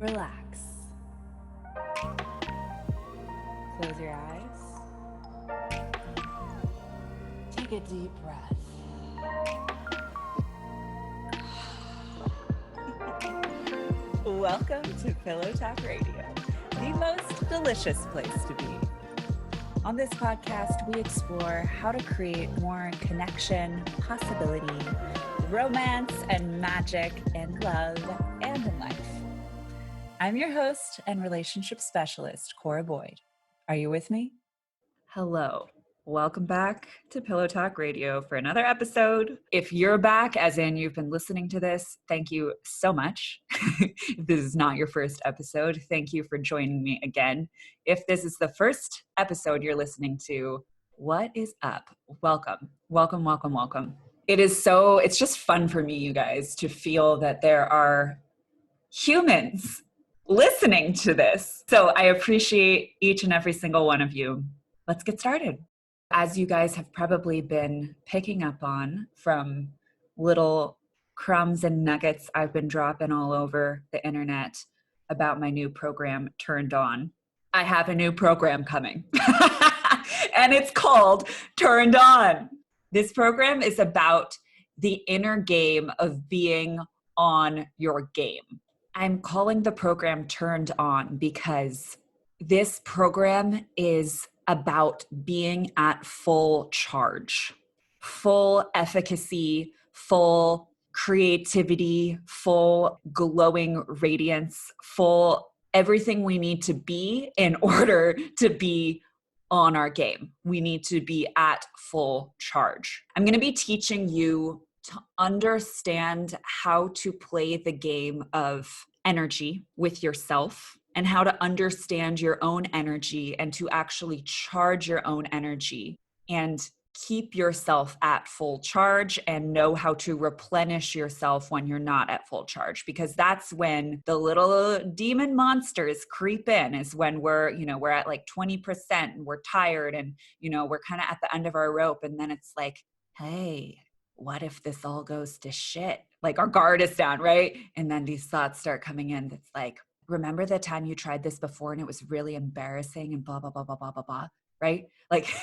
Relax. Close your eyes. Take a deep breath. Welcome to Pillow Talk Radio, the most delicious place to be. On this podcast, we explore how to create more connection, possibility, romance, and magic in love and in life. I'm your host and relationship specialist, Cora Boyd. Are you with me? Hello. Welcome back to Pillow Talk Radio for another episode. If you're back, as in you've been listening to this, thank you so much. If this is not your first episode, thank you for joining me again. If this is the first episode you're listening to, what is up? Welcome, welcome, welcome, welcome. It's just fun for me, you guys, to feel that there are humans listening to this. So I appreciate each and every single one of you. Let's get started. As you guys have probably been picking up on from little crumbs and nuggets I've been dropping all over the internet about my new program, Turned On. I have a new program coming and it's called Turned On. This program is about the inner game of being on your game. I'm calling the program Turned On because this program is about being at full charge, full efficacy, full creativity, full glowing radiance, full everything we need to be in order to be on our game. We need to be at full charge. I'm going to be teaching you to understand how to play the game of energy with yourself and how to understand your own energy and to actually charge your own energy and keep yourself at full charge and know how to replenish yourself when you're not at full charge, because that's when the little demon monsters creep in, is when we're at like 20% and we're tired and, we're kind of at the end of our rope. And then it's like, hey, what if this all goes to shit? Like our guard is down, right? And then these thoughts start coming in. That's like, remember the time you tried this before and it was really embarrassing and blah, blah, blah, blah, blah, blah, blah, right? Like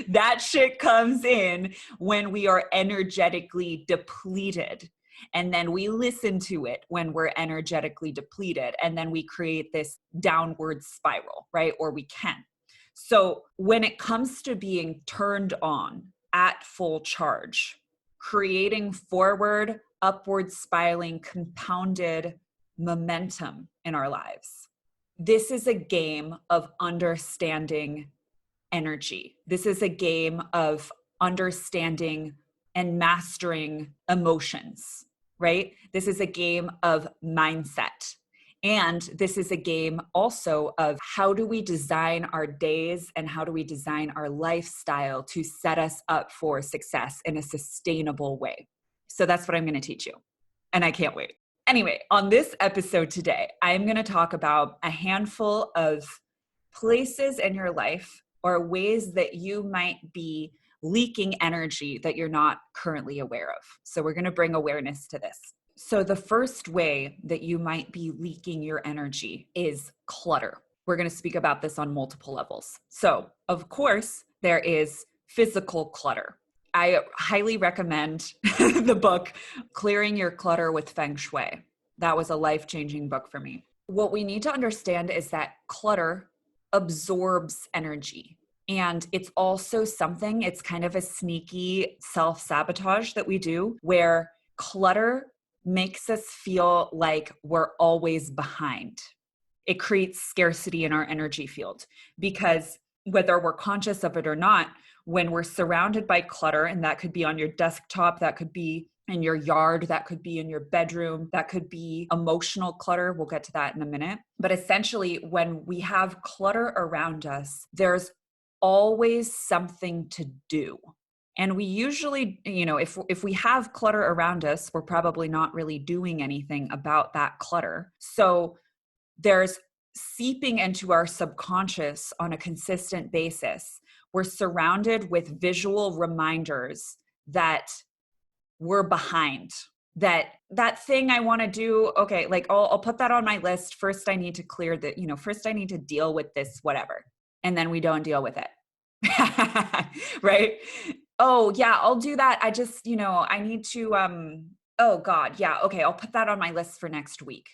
that shit comes in when we are energetically depleted. And then we listen to it when we're energetically depleted. And then we create this downward spiral, right? Or we can. So when it comes to being turned on at full charge, creating forward, upward spiraling, compounded momentum in our lives, this is a game of understanding energy. This is a game of understanding and mastering emotions, right? This is a game of mindset. And this is a game also of how do we design our days and how do we design our lifestyle to set us up for success in a sustainable way. So that's what I'm going to teach you. And I can't wait. Anyway, on this episode today, I'm going to talk about a handful of places in your life or ways that you might be leaking energy that you're not currently aware of. So we're going to bring awareness to this. So the first way that you might be leaking your energy is clutter. We're going to speak about this on multiple levels. So, of course, there is physical clutter. I highly recommend the book, Clearing Your Clutter with Feng Shui. That was a life-changing book for me. What we need to understand is that clutter absorbs energy. And it's also it's kind of a sneaky self-sabotage that we do, where clutter makes us feel like we're always behind. It creates scarcity in our energy field because whether we're conscious of it or not, when we're surrounded by clutter, and that could be on your desktop, that could be in your yard, that could be in your bedroom, that could be emotional clutter. We'll get to that in a minute. But essentially, when we have clutter around us, there's always something to do. And we usually, if we have clutter around us, we're probably not really doing anything about that clutter. So there's seeping into our subconscious on a consistent basis. We're surrounded with visual reminders that we're behind. that thing I want to do. Okay. Like I'll put that on my list. First, I need to clear that, first I need to deal with this, whatever. And then we don't deal with it. Right. Oh yeah, I'll do that. I just, I need to, oh God. Yeah. Okay. I'll put that on my list for next week.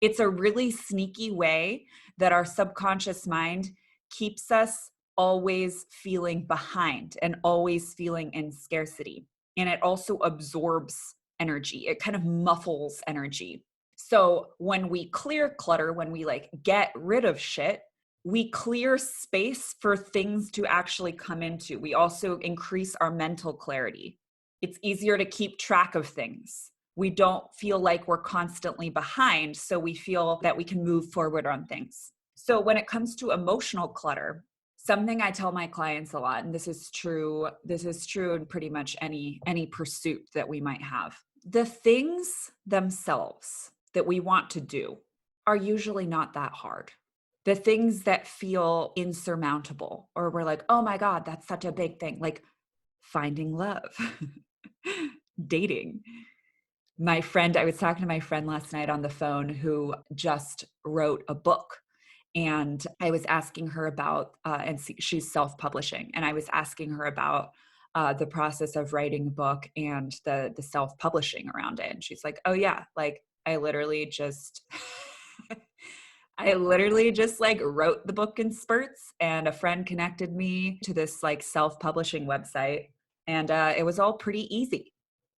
It's a really sneaky way that our subconscious mind keeps us always feeling behind and always feeling in scarcity. And it also absorbs energy. It kind of muffles energy. So when we clear clutter, when we like get rid of shit, we clear space for things to actually come into. We also increase our mental clarity. It's easier to keep track of things. We don't feel like we're constantly behind, so we feel that we can move forward on things. So when it comes to emotional clutter, something I tell my clients a lot, and this is true in pretty much any pursuit that we might have. The things themselves that we want to do are usually not that hard. The things that feel insurmountable, or we're like, oh my God, that's such a big thing, like finding love, dating. I was talking to my friend last night on the phone who just wrote a book. And I was asking her about, and she's self-publishing, and I was asking her about the process of writing a book and the self-publishing around it. And she's like, oh yeah, like I literally just like wrote the book in spurts, and a friend connected me to this like self-publishing website, and it was all pretty easy.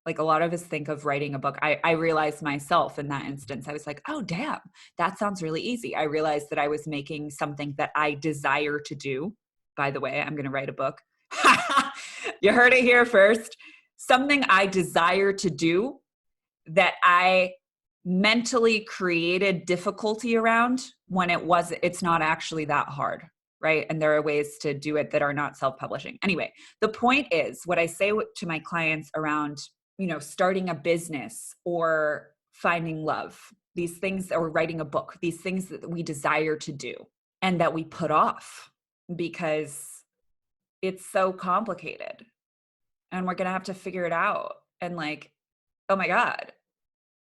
Like a lot of us think of writing a book. I realized myself in that instance, I was like, oh, damn, that sounds really easy. I realized that I was making something that I desire to do. By the way, I'm going to write a book. You heard it here first. Something I desire to do that I mentally created difficulty around when it's not actually that hard. Right. And there are ways to do it that are not self-publishing. Anyway, the point is what I say to my clients around, starting a business or finding love, these things, or writing a book, these things that we desire to do and that we put off because it's so complicated and we're going to have to figure it out. And like, oh my God,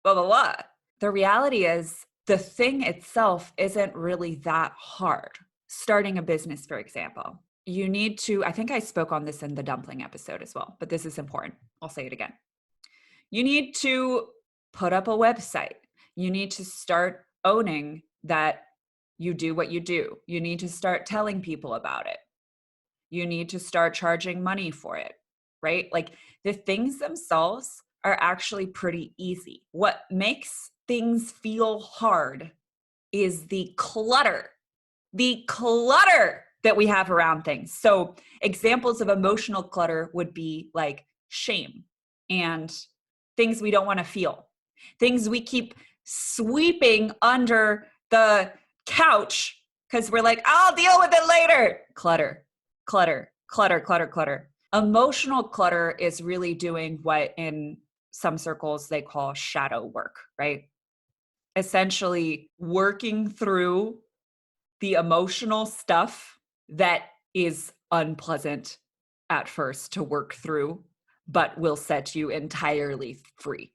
blah, blah, blah. The reality is the thing itself isn't really that hard. Starting a business, for example, you need to, I think I spoke on this in the dumpling episode as well, but this is important. I'll say it again. You need to put up a website. You need to start owning that you do what you do. You need to start telling people about it. You need to start charging money for it, right? Like the things themselves are actually pretty easy. What makes things feel hard is the clutter that we have around things. So examples of emotional clutter would be like shame and things we don't want to feel, things we keep sweeping under the couch because we're like, I'll deal with it later. Clutter. Emotional clutter is really doing what in some circles they call shadow work, right? Essentially working through the emotional stuff that is unpleasant at first to work through, but will set you entirely free.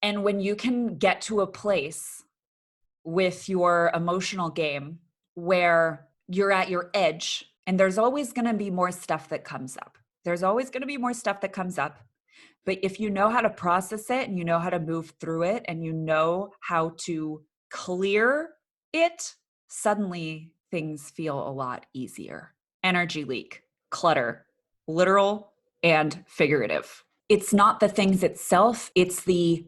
And when you can get to a place with your emotional game where you're at your edge, and there's always going to be more stuff that comes up. But if you know how to process it and you know how to move through it and you know how to clear it, suddenly things feel a lot easier. Energy leak, clutter, literal and figurative. It's not the things itself, it's the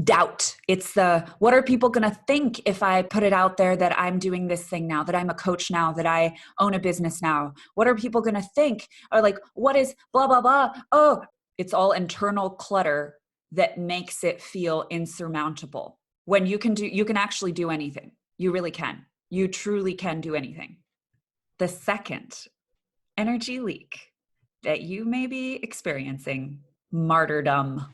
doubt. It's the, what are people going to think if I put it out there that I'm doing this thing now, that I'm a coach now, that I own a business now? What are people going to think? Or like, what is blah, blah, blah? Oh, it's all internal clutter that makes it feel insurmountable. When you can actually do anything. You really can. You truly can do anything. The second energy leak that you may be experiencing, martyrdom.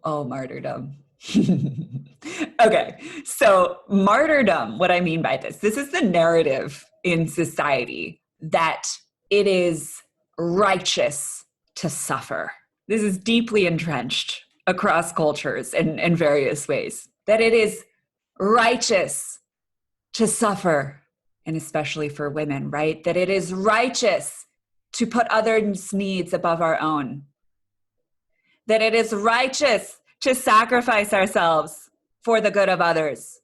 Oh, martyrdom. Okay, so martyrdom, what I mean by this is the narrative in society that it is righteous to suffer. This is deeply entrenched across cultures in various ways, that it is righteous to suffer, and especially for women, right? That it is righteous to put others' needs above our own, that it is righteous to sacrifice ourselves for the good of others.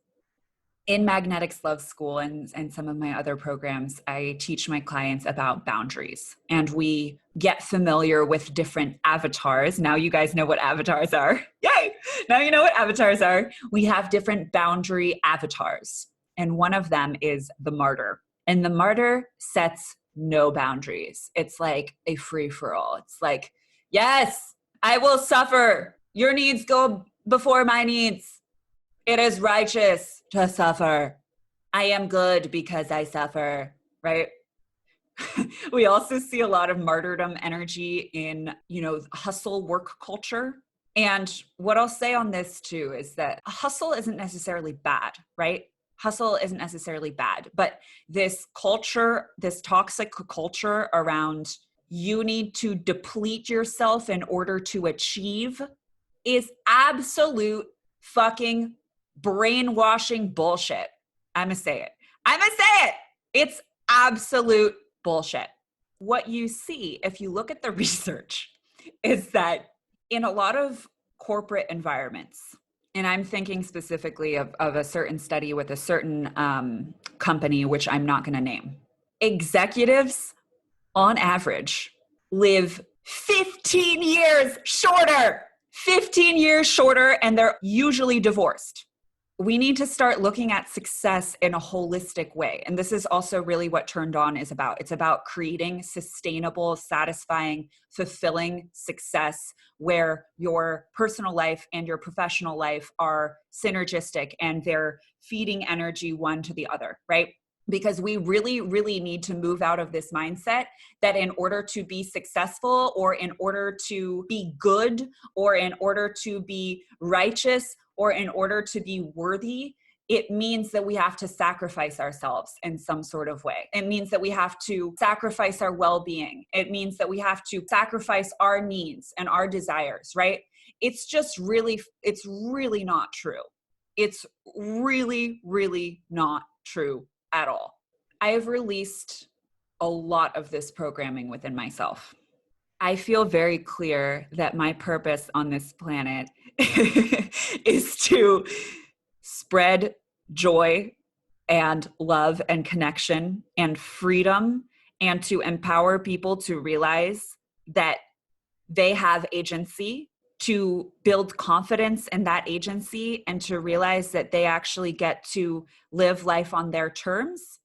In Magnetics Love School and some of my other programs, I teach my clients about boundaries, and we get familiar with different avatars. Now you guys know what avatars are. Yay! Now you know what avatars are. We have different boundary avatars, and one of them is the martyr. And the martyr sets no boundaries. It's like a free-for-all. It's like, yes, I will suffer. Your needs go before my needs. It is righteous to suffer. I am good because I suffer, right? We also see a lot of martyrdom energy in, hustle work culture. And what I'll say on this too is that hustle isn't necessarily bad, right? Hustle isn't necessarily bad, but this culture, this toxic culture around you need to deplete yourself in order to achieve is absolute fucking brainwashing bullshit. I'm gonna say it. It's absolute bullshit. What you see, if you look at the research, is that in a lot of corporate environments, and I'm thinking specifically of a certain study with a certain company, which I'm not gonna name, executives on average live 15 years shorter. 15 years shorter, and they're usually divorced. We need to start looking at success in a holistic way. And this is also really what Turned On is about. It's about creating sustainable, satisfying, fulfilling success where your personal life and your professional life are synergistic and they're feeding energy one to the other, right? Because we really, really need to move out of this mindset that in order to be successful or in order to be good or in order to be righteous or in order to be worthy, it means that we have to sacrifice ourselves in some sort of way. It means that we have to sacrifice our well-being. It means that we have to sacrifice our needs and our desires, right? It's really not true. It's really, really not true at all. I have released a lot of this programming within myself. I feel very clear that my purpose on this planet is to spread joy and love and connection and freedom, and to empower people to realize that they have agency, to build confidence in that agency, and to realize that they actually get to live life on their terms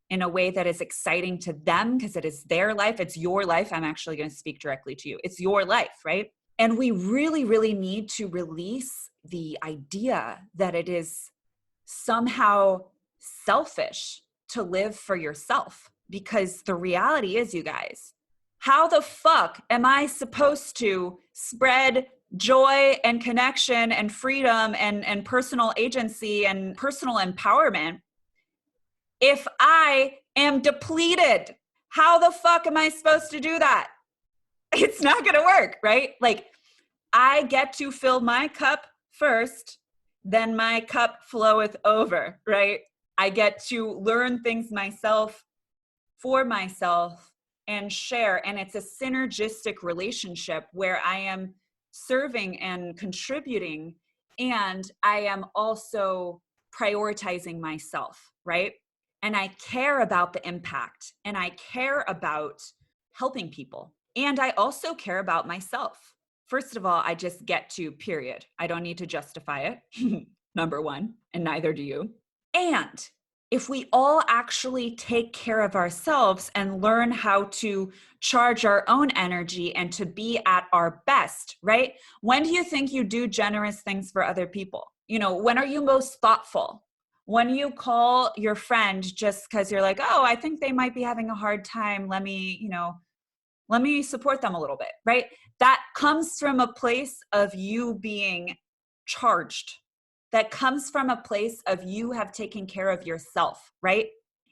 in a way that is exciting to them because it is their life. It's your life. I'm actually going to speak directly to you. It's your life, right? And we really, really need to release the idea that it is somehow selfish to live for yourself. Because the reality is, you guys, how the fuck am I supposed to spread joy and connection and freedom and personal agency and personal empowerment if I am depleted? How the fuck am I supposed to do that? It's not going to work, right? Like, I get to fill my cup first, then my cup floweth over, right? I get to learn things myself for myself and share. And it's a synergistic relationship where I am serving and contributing, and I am also prioritizing myself, right? And I care about the impact, and I care about helping people. And I also care about myself. First of all, I just get to, period. I don't need to justify it, number one, and neither do you. And if we all actually take care of ourselves and learn how to charge our own energy and to be at our best, right? When do you think you do generous things for other people? When are you most thoughtful? When you call your friend just because you're like, oh, I think they might be having a hard time. Let me support them a little bit, right? That comes from a place of you being charged. That comes from a place of you have taken care of yourself, right?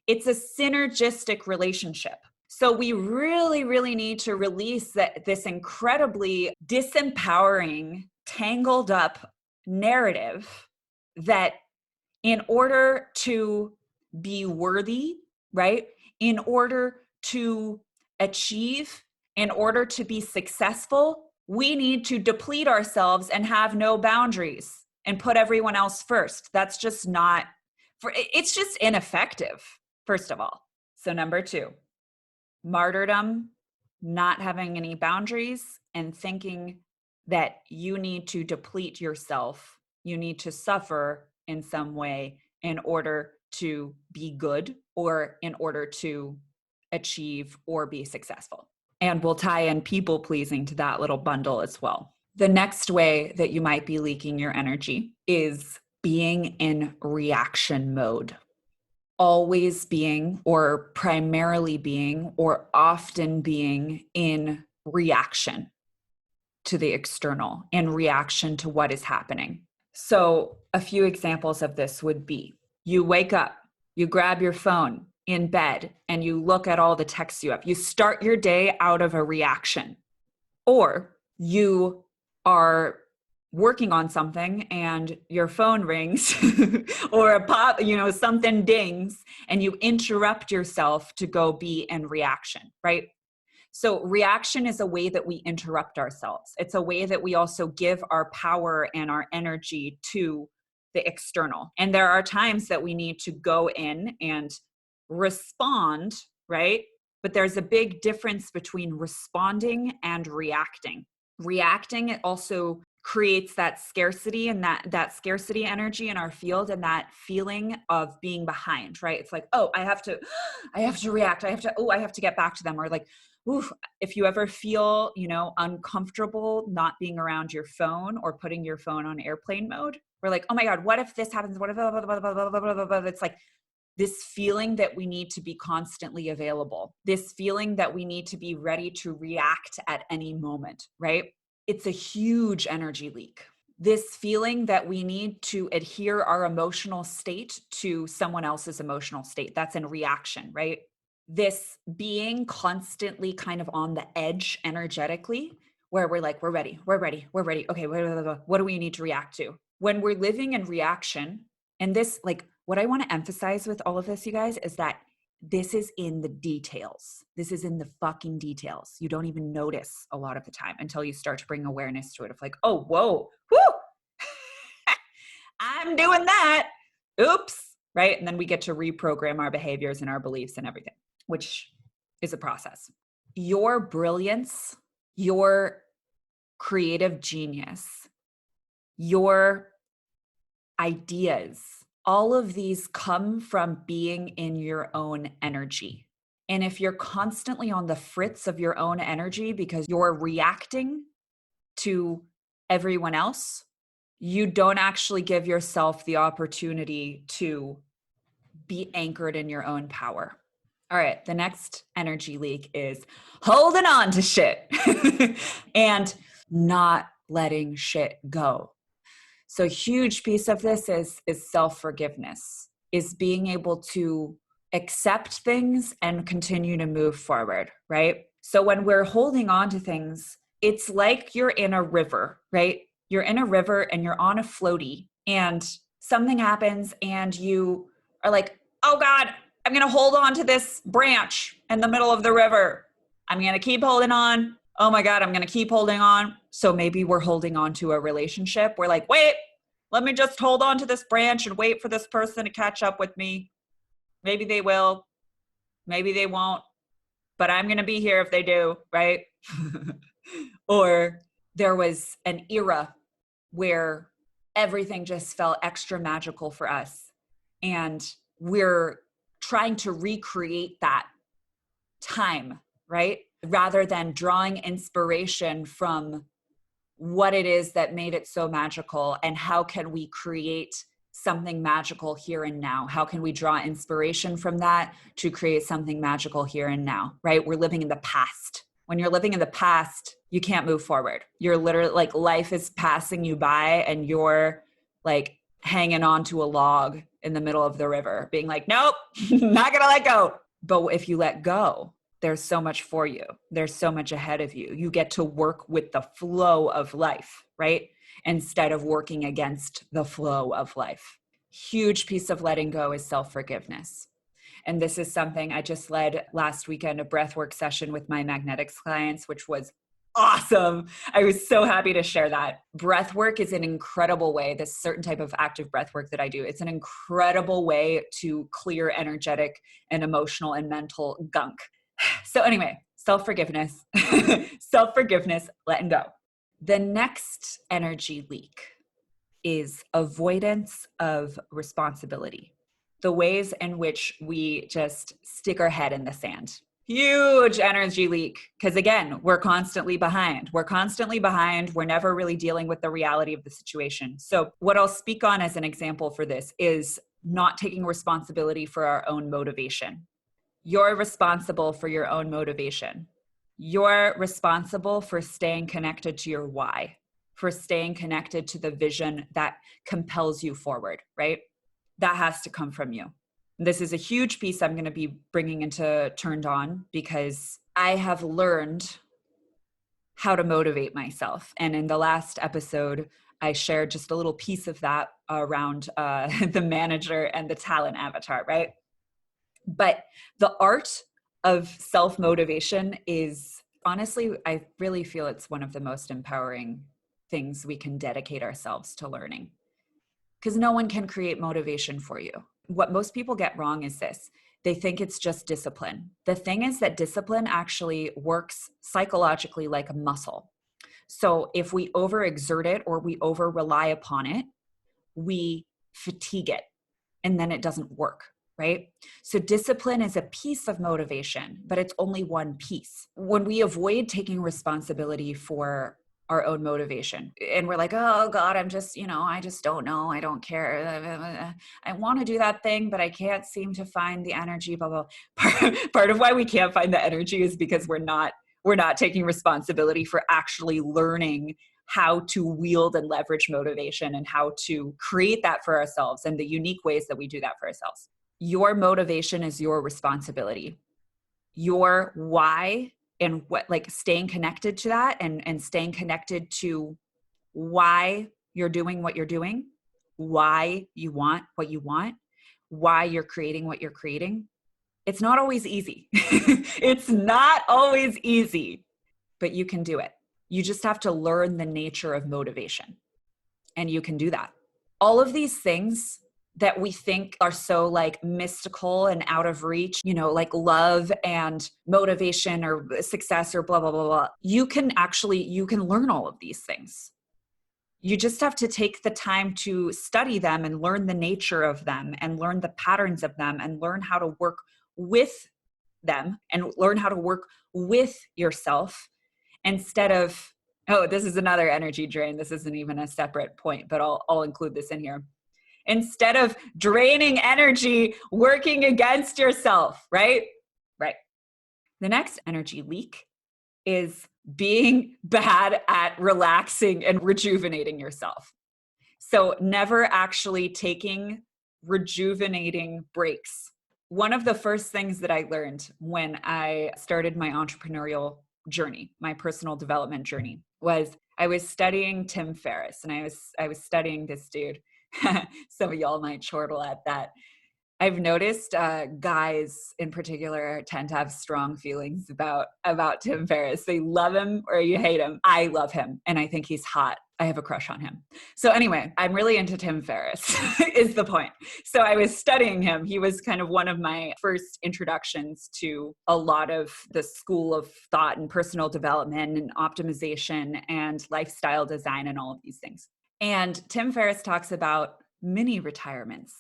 It's a synergistic relationship. So we really, really need to release this incredibly disempowering tangled up narrative that in order to be worthy, right? In order to achieve, in order to be successful, we need to deplete ourselves and have no boundaries and put everyone else first. That's just not, it's just ineffective, first of all. So number 2, martyrdom, not having any boundaries and thinking that you need to deplete yourself, you need to suffer in some way in order to be good or in order to achieve or be successful. And we'll tie in people pleasing to that little bundle as well. The next way that you might be leaking your energy is being in reaction mode. Always being, or primarily being, or often being in reaction to the external, in reaction to what is happening. So a few examples of this would be, you wake up, you grab your phone in bed, and you look at all the texts you have. You start your day out of a reaction. Or you are working on something and your phone rings or a pop, something dings, and you interrupt yourself to go be in reaction, right? So reaction is a way that we interrupt ourselves. It's a way that we also give our power and our energy to the external. And there are times that we need to go in and respond, right? But there's a big difference between responding and reacting. Reacting, it also creates that scarcity and that scarcity energy in our field and that feeling of being behind, right? It's like, oh, I have to react. I have to get back to them. Or like, oof, if you ever feel, uncomfortable not being around your phone or putting your phone on airplane mode, we're like, oh my God, what if this happens? What if, blah, blah, blah, blah, blah, blah, blah. It's like this feeling that we need to be constantly available, this feeling that we need to be ready to react at any moment, right? It's a huge energy leak. This feeling that we need to adhere our emotional state to someone else's emotional state. That's in reaction, right? This being constantly kind of on the edge energetically, where we're like, we're ready. Okay, what do we need to react to? When we're living in reaction, and this, like, what I want to emphasize with all of this, you guys, is that this is in the details. This is in the fucking details. You don't even notice a lot of the time until you start to bring awareness to it of like, oh, whoa, whoo, I'm doing that. Oops, right? And then we get to reprogram our behaviors and our beliefs and everything, which is a process. Your brilliance, your creative genius, your ideas, all of these come from being in your own energy. And if you're constantly on the fritz of your own energy because you're reacting to everyone else, you don't actually give yourself the opportunity to be anchored in your own power. All right, the next energy leak is holding on to shit and not letting shit go. So a huge piece of this is self-forgiveness, is being able to accept things and continue to move forward, right? So when we're holding on to things, it's like you're in a river, right? You're in a river and you're on a floaty and something happens and you are like, oh God, I'm going to hold on to this branch in the middle of the river. I'm going to keep holding on. Oh my God, I'm going to keep holding on. So maybe we're holding on to a relationship. We're like, wait, let me just hold on to this branch and wait for this person to catch up with me. Maybe they will, maybe they won't, but I'm going to be here if they do, right? Or there was an era where everything just felt extra magical for us. And we're trying to recreate that time, right? Rather than drawing inspiration from what it is that made it so magical and how can we create something magical here and now? How can we draw inspiration from that to create something magical here and now, right? We're living in the past. When you're living in the past, you can't move forward. You're literally like life is passing you by and you're like hanging on to a log in the middle of the river being like, nope, not gonna let go. But if you let go, there's so much for you. There's so much ahead of you. You get to work with the flow of life. right? Instead of working against the flow of life. Huge piece of letting go is self-forgiveness. And this is something I just led last weekend, a breathwork session with my magnetics clients, which was awesome. I was so happy to share that. Breathwork is an incredible way, this certain type of active breathwork that I do. It's an incredible way to clear energetic and emotional and mental gunk. So anyway, self-forgiveness, self-forgiveness, letting go. The next energy leak is avoidance of responsibility. The ways in which we just stick our head in the sand. Huge energy leak. Because again, we're constantly behind. We're never really dealing with the reality of the situation. So what I'll speak on as an example for this is not taking responsibility for our own motivation. You're responsible for your own motivation. You're responsible for staying connected to your why, for staying connected to the vision that compels you forward, right? That has to come from you. This is a huge piece I'm going to be bringing into Turned On because I have learned how to motivate myself. And in the last episode, I shared just a little piece of that around the manager and the talent avatar, right? But the art of self-motivation is honestly, I really feel it's one of the most empowering things we can dedicate ourselves to learning. Because no one can create motivation for you. What most people get wrong is this. They think it's just discipline. The thing is that discipline actually works psychologically like a muscle. So if we overexert it or we over rely upon it, we fatigue it and then it doesn't work, right? So discipline is a piece of motivation, but it's only one piece. When we avoid taking responsibility for our own motivation and we're like, oh God, I just don't know. I don't care. I want to do that thing, but I can't seem to find the energy, blah, blah. Part of why we can't find the energy is because we're not taking responsibility for actually learning how to wield and leverage motivation and how to create that for ourselves and the unique ways that we do that for ourselves. Your motivation is your responsibility. Your why and what, like staying connected to that and staying connected to why you're doing what you're doing, why you want what you want, why you're creating what you're creating. It's not always easy. It's not always easy, but you can do it. You just have to learn the nature of motivation, and you can do that. All of these things that we think are so like mystical and out of reach, like love and motivation or success or blah, blah, blah, blah. You can learn all of these things. You just have to take the time to study them and learn the nature of them and learn the patterns of them and learn how to work with them and learn how to work with yourself instead of, oh, this is another energy drain. This isn't even a separate point, but I'll include this in here. Instead of draining energy, working against yourself, right? Right. The next energy leak is being bad at relaxing and rejuvenating yourself. So never actually taking rejuvenating breaks. One of the first things that I learned when I started my entrepreneurial journey, my personal development journey, was I was studying Tim Ferriss, and I was studying this dude. Some of y'all might chortle at that. I've noticed guys in particular tend to have strong feelings about Tim Ferriss. They love him or you hate him. I love him and I think he's hot. I have a crush on him. So anyway, I'm really into Tim Ferriss is the point. So I was studying him. He was kind of one of my first introductions to a lot of the school of thought and personal development and optimization and lifestyle design and all of these things. And Tim Ferriss talks about mini retirements.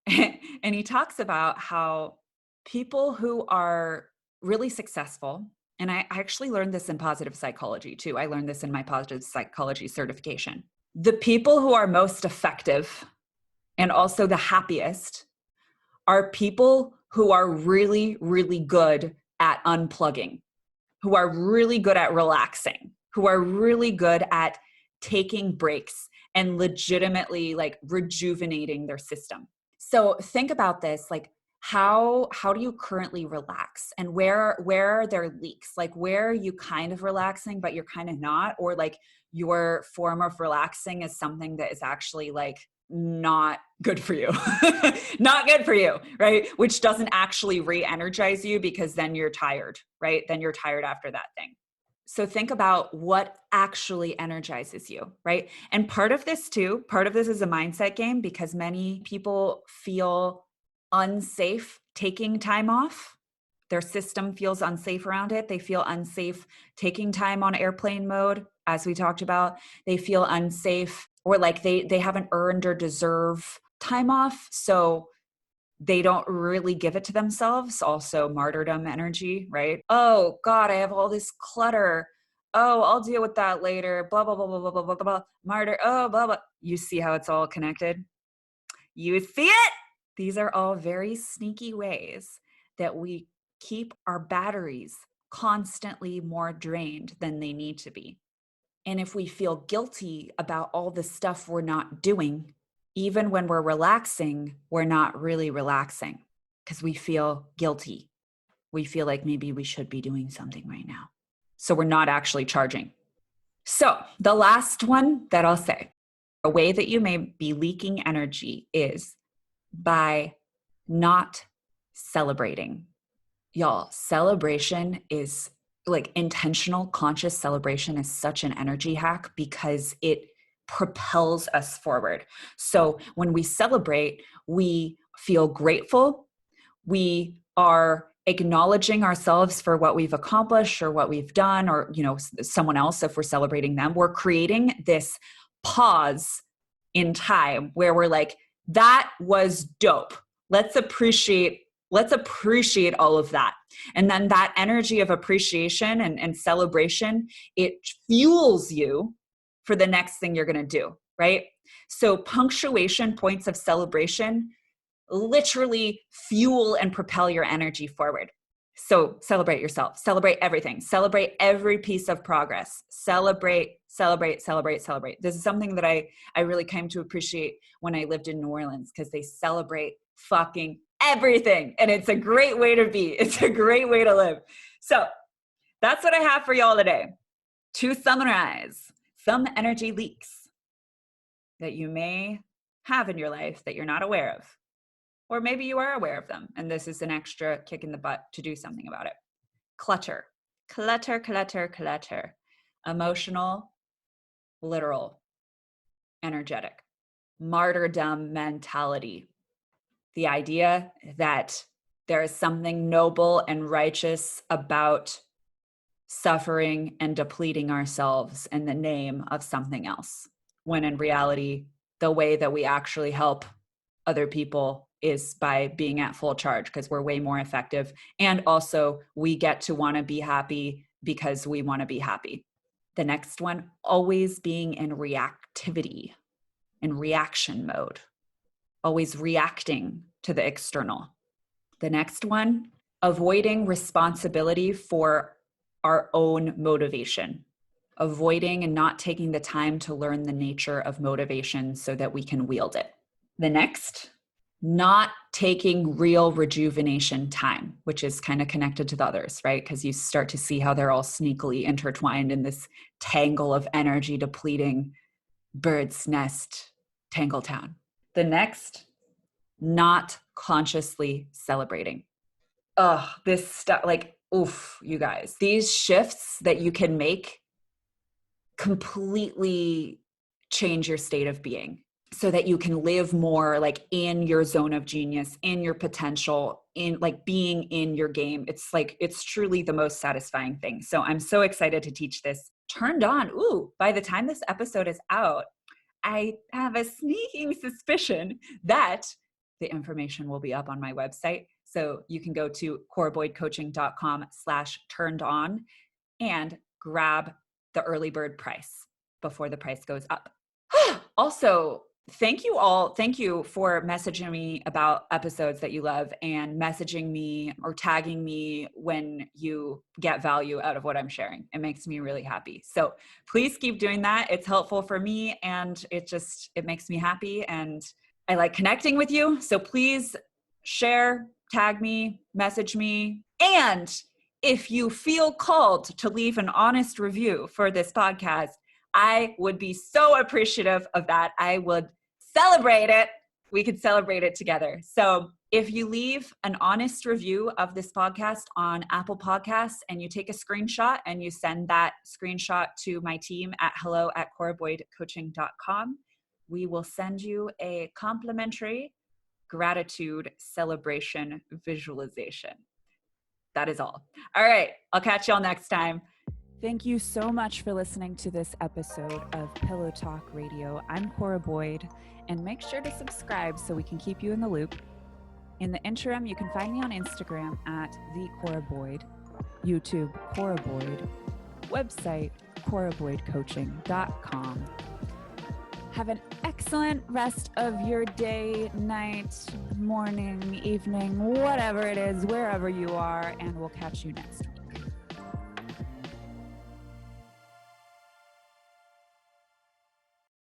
And he talks about how people who are really successful, and I actually learned this in positive psychology too. I learned this in my positive psychology certification. The people who are most effective and also the happiest are people who are really, really good at unplugging, who are really good at relaxing, who are really good at taking breaks and legitimately like rejuvenating their system. So think about this, like how do you currently relax, and where are there leaks? Like, where are you kind of relaxing, but you're kind of not, or like your form of relaxing is something that is actually like not good for you, not good for you, right? Which doesn't actually re-energize you, because then you're tired, right? Then you're tired after that thing. So think about what actually energizes you, right? And part of this is a mindset game, because many people feel unsafe taking time off. Their system feels unsafe around it. They feel unsafe taking time on airplane mode, as we talked about. They feel unsafe, or like they haven't earned or deserve time off. So they don't really give it to themselves. Also martyrdom energy, right? Oh God, I have all this clutter. Oh, I'll deal with that later. Blah, blah, blah, blah, blah, blah, blah, blah. Martyr. Oh, blah, blah. You see how it's all connected? You see it? These are all very sneaky ways that we keep our batteries constantly more drained than they need to be. And if we feel guilty about all the stuff we're not doing, even when we're relaxing, we're not really relaxing, because we feel guilty. We feel like maybe we should be doing something right now. So we're not actually charging. So the last one that I'll say, a way that you may be leaking energy is by not celebrating. Y'all, celebration is like intentional, conscious celebration is such an energy hack, because it propels us forward. So when we celebrate, we feel grateful. We are acknowledging ourselves for what we've accomplished or what we've done, or, you know, someone else, if we're celebrating them. We're creating this pause in time where we're like, that was dope. Let's appreciate all of that. And then that energy of appreciation and celebration, it fuels you for the next thing you're going to do, right? So punctuation points of celebration literally fuel and propel your energy forward. So celebrate yourself, celebrate everything, celebrate every piece of progress, celebrate. This is something that I really came to appreciate when I lived in New Orleans, because they celebrate fucking everything. And it's a great way to be. It's a great way to live. So that's what I have for y'all today. To summarize, some energy leaks that you may have in your life that you're not aware of. Or maybe you are aware of them, and this is an extra kick in the butt to do something about it. Clutter. Emotional, literal, energetic. Martyrdom mentality. The idea that there is something noble and righteous about suffering and depleting ourselves in the name of something else, when in reality, the way that we actually help other people is by being at full charge, because we're way more effective. And also we get to want to be happy because we want to be happy. The next one, always being in reactivity, in reaction mode, always reacting to the external. The next one, avoiding responsibility for our own motivation, avoiding and not taking the time to learn the nature of motivation so that we can wield it. The next, not taking real rejuvenation time, which is kind of connected to the others, right? Because you start to see how they're all sneakily intertwined in this tangle of energy depleting bird's nest tangle town. The next, not consciously celebrating. This stuff, like, oof, you guys, these shifts that you can make completely change your state of being, so that you can live more like in your zone of genius, in your potential, in like being in your game. It's like, it's truly the most satisfying thing. So I'm so excited to teach this. Turned on. Ooh, by the time this episode is out, I have a sneaking suspicion that the information will be up on my website. So you can go to coraboydcoaching.com/turned-on and grab the early bird price before the price goes up. Also, thank you all. Thank you for messaging me about episodes that you love, and messaging me or tagging me when you get value out of what I'm sharing. It makes me really happy. So please keep doing that. It's helpful for me, and it makes me happy, and I like connecting with you. So please share, tag me, message me. And if you feel called to leave an honest review for this podcast, I would be so appreciative of that. I would celebrate it. We could celebrate it together. So if you leave an honest review of this podcast on Apple Podcasts and you take a screenshot and you send that screenshot to my team at hello@coraboydcoaching.com, we will send you a complimentary gratitude celebration visualization. That is all. All right. I'll catch y'all next time. Thank you so much for listening to this episode of Pillow Talk Radio. I'm Cora Boyd, and make sure to subscribe so we can keep you in the loop. In the interim, you can find me on Instagram at the Cora Boyd, YouTube Cora Boyd, website coraboydcoaching.com. Have an excellent rest of your day, night, morning, evening, whatever it is, wherever you are, and we'll catch you next week.